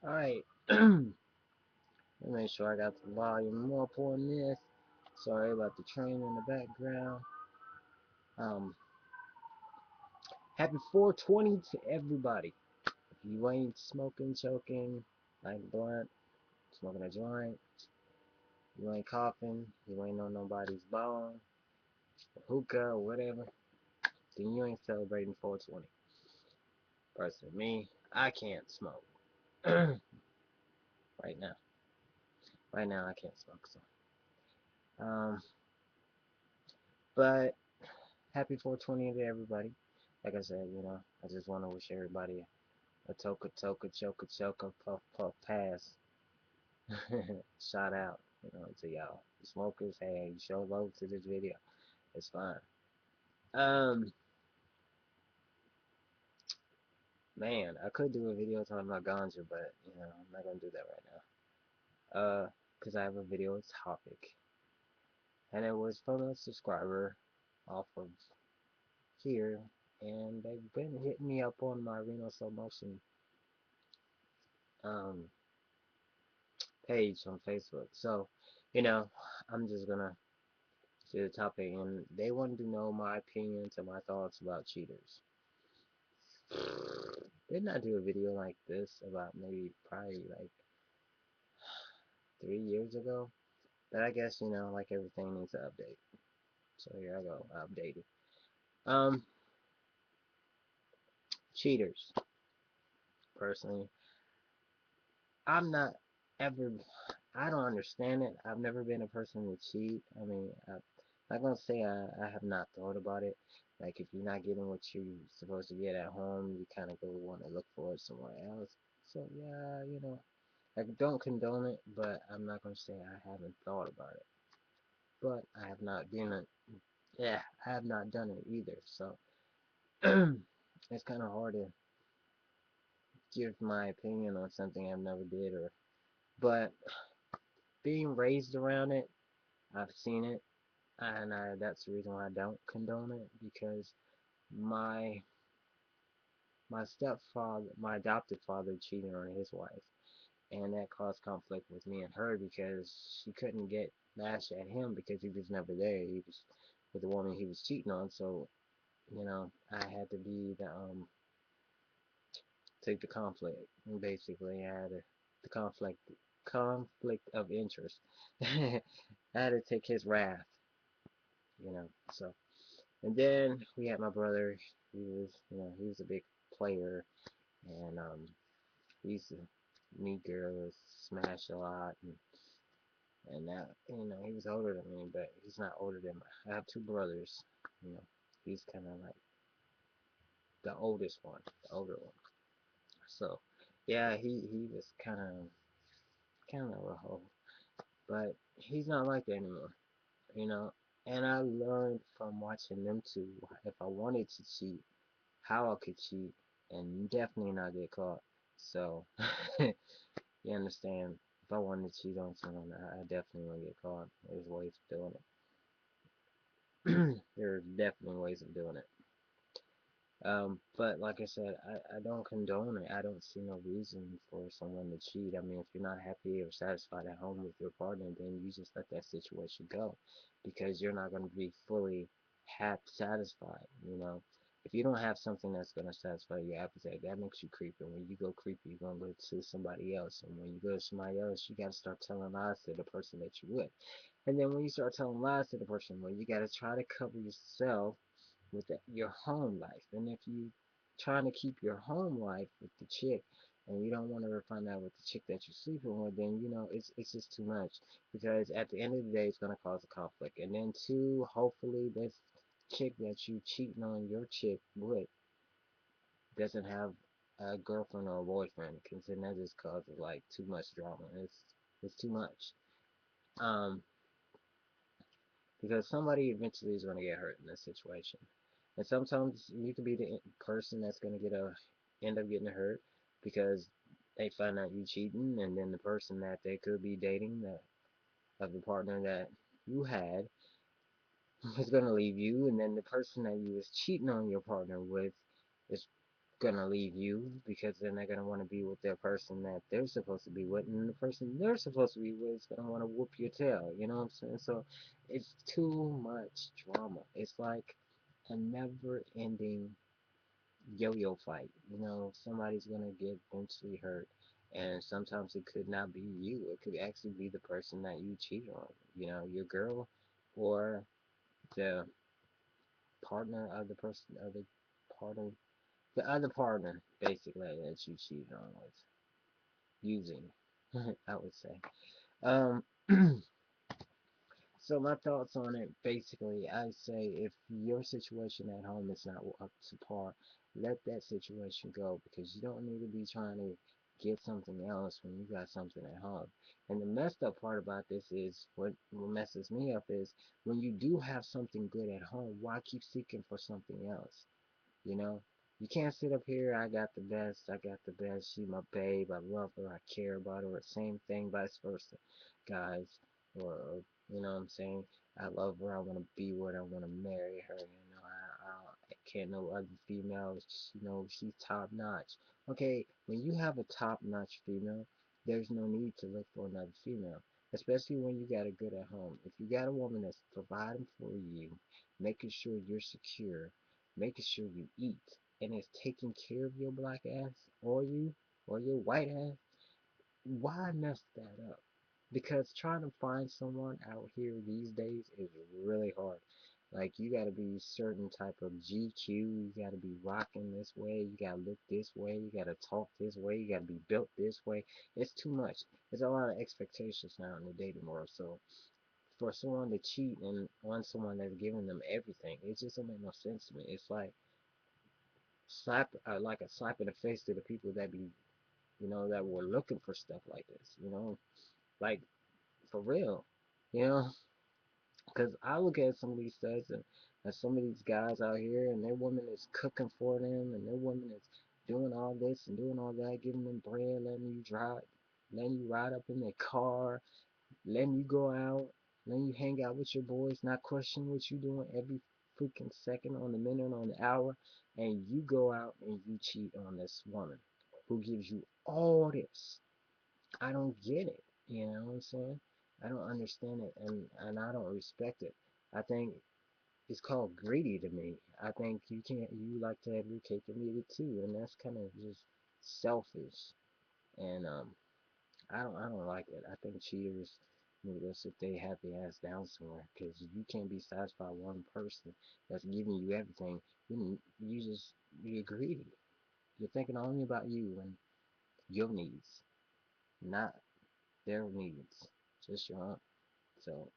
Alright, let me make sure I got the volume up on this. Sorry about the train in the background. Um, Happy 420 to everybody. If you ain't smoking, choking, like blunt, smoking a joint, you ain't coughing, you ain't on nobody's bone, hookah, or whatever, then you ain't celebrating 420. Personally, me, I can't smoke. right now. Right now, I can't smoke. So, um, but happy 420 to everybody. Like I said, I just want to wish everybody a toka toka choka choka puff puff pass. Shout out, to y'all. The smokers, hey, you show love to this video. It's fine. Um, Man, I could do a video talking about ganja, but I'm not gonna do that right now. Cause I have a video topic, and it was from a subscriber off of here, and they've been hitting me up on my Reno Slow Motion um page on Facebook. So, you know, I'm just gonna do the topic, and they wanted to know my opinions and my thoughts about cheaters. Didn't I do a video like this about maybe probably like 3 years ago? But I guess, like everything needs an update. So here I go, updated. Um, Cheaters. Personally, I'm not ever. I don't understand it. I've never been a person to cheat. I mean, I'm not gonna say I have not thought about it. Like if you're not getting what you're supposed to get at home, you kind of go want to look for it somewhere else. So yeah, I don't condone it, but I'm not gonna say I haven't thought about it. But I have not been a yeah, I have not done it either. So it's kind of hard to give my opinion on something I've never did or but being raised around it, I've seen it, and that's the reason why I don't condone it because my my stepfather, my adopted father, cheated on his wife, and that caused conflict with me and her because she couldn't get bash at him because he was never there. He was with the woman he was cheating on, so I had to be take the conflict. Basically, I had the conflict of interest. I had to take his wrath, So, and then we had my brother. He was a big player, and he used to meet girls, smash a lot, and that, he was older than me, but he's not older than I have two brothers. You know, he's kind of like the oldest one, the older one. So, yeah, he was kind of a hoe, but he's not like that anymore. you know. And I learned from watching them two if I wanted to cheat, how I could cheat, and definitely not get caught. So, you understand, if I wanted to cheat on someone, I definitely wouldn't get caught. There's ways of doing it. There's definitely ways of doing it. But like I said, I don't condone it. I don't see no reason for someone to cheat. I mean, if you're not happy or satisfied at home with your partner, then you just let that situation go because you're not going to be fully satisfied, If you don't have something that's going to satisfy your appetite, that makes you creepy. When you go creepy, you're going to go to somebody else. And when you go to somebody else, you got to start telling lies to the person that you with. And then when you start telling lies to the person, well, you got to try to cover yourself with your home life. And if you trying to keep your home life with the chick and you don't want to find out with the chick that you're sleeping with, then it's just too much because at the end of the day it's gonna cause a conflict. And then two, hopefully this chick that you cheating on your chick with doesn't have a girlfriend or a boyfriend because then that just causes like too much drama. It's too much. Um, because somebody eventually is gonna get hurt in this situation. And sometimes you can be the person that's gonna end up getting hurt because they find out you cheating, and then the person that they could be dating, that of the partner that you had, is gonna leave you, and then the person that you was cheating on your partner with is gonna leave you because then they're gonna want to be with their person that they're supposed to be with, and the person they're supposed to be with is gonna want to whoop your tail. You know what I'm saying? So it's too much drama. It's like a never-ending yo-yo fight. You know, somebody's gonna get eventually hurt, and sometimes it could not be you. It could actually be the person that you cheat on. You know, your girl or the partner of the person, other partner, the other partner, basically that you cheated on with, using, I would say. Um, So my thoughts on it, basically, I say if your situation at home is not up to par, let that situation go because you don't need to be trying to get something else when you got something at home. And the messed up part about this is what messes me up is when you do have something good at home, why keep seeking for something else? You know, you can't sit up here. I got the best. I got the best. She my babe. I love her. I care about her. Same thing, vice versa, guys. Or you know what I'm saying? I love her. I want to be with her. I want to marry her. You know, I can't know other females. You know, she's top notch. Okay, when you have a top notch female, there's no need to look for another female. Especially when you got a good at home. If you got a woman that's providing for you, making sure you're secure, making sure you eat, and is taking care of your black ass or your white ass, why mess that up? Because trying to find someone out here these days is really hard. Like you gotta be certain type of GQ, you gotta be rocking this way, you gotta look this way, you gotta talk this way, you gotta be built this way. It's too much. There's a lot of expectations now in the dating world. So for someone to cheat and on someone that's giving them everything, it just don't make no sense to me. It's like a slap in the face to the people that be that were looking for stuff like this, like for real, you know, because I look at some of these studs and some of these guys out here, and their woman is cooking for them, and their woman is doing all this and doing all that, giving them bread, letting you ride up in their car, letting you go out, letting you hang out with your boys, not questioning what you doing every freaking second on the minute on the hour, and you go out and you cheat on this woman who gives you all this. I don't get it. You know what I'm saying? I don't understand it, and I don't respect it. I think it's called greedy to me. I think you like to have your cake and eat it too, and that's kind of just selfish. And I don't like it. I think cheaters need to sit their happy ass down somewhere because you can't be satisfied with one person that's giving you everything. You're greedy. You're thinking only about you and your needs, not their needs, just your own. So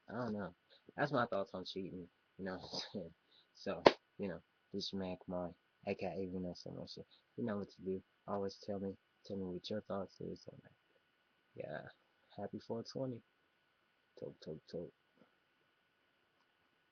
I don't know. That's my thoughts on cheating. You know what I'm saying? So you know, this Mac Mine, aka you know so much. You know what to do. Always tell me what your thoughts is on that. Yeah. Happy 420. Tote, tote, tote.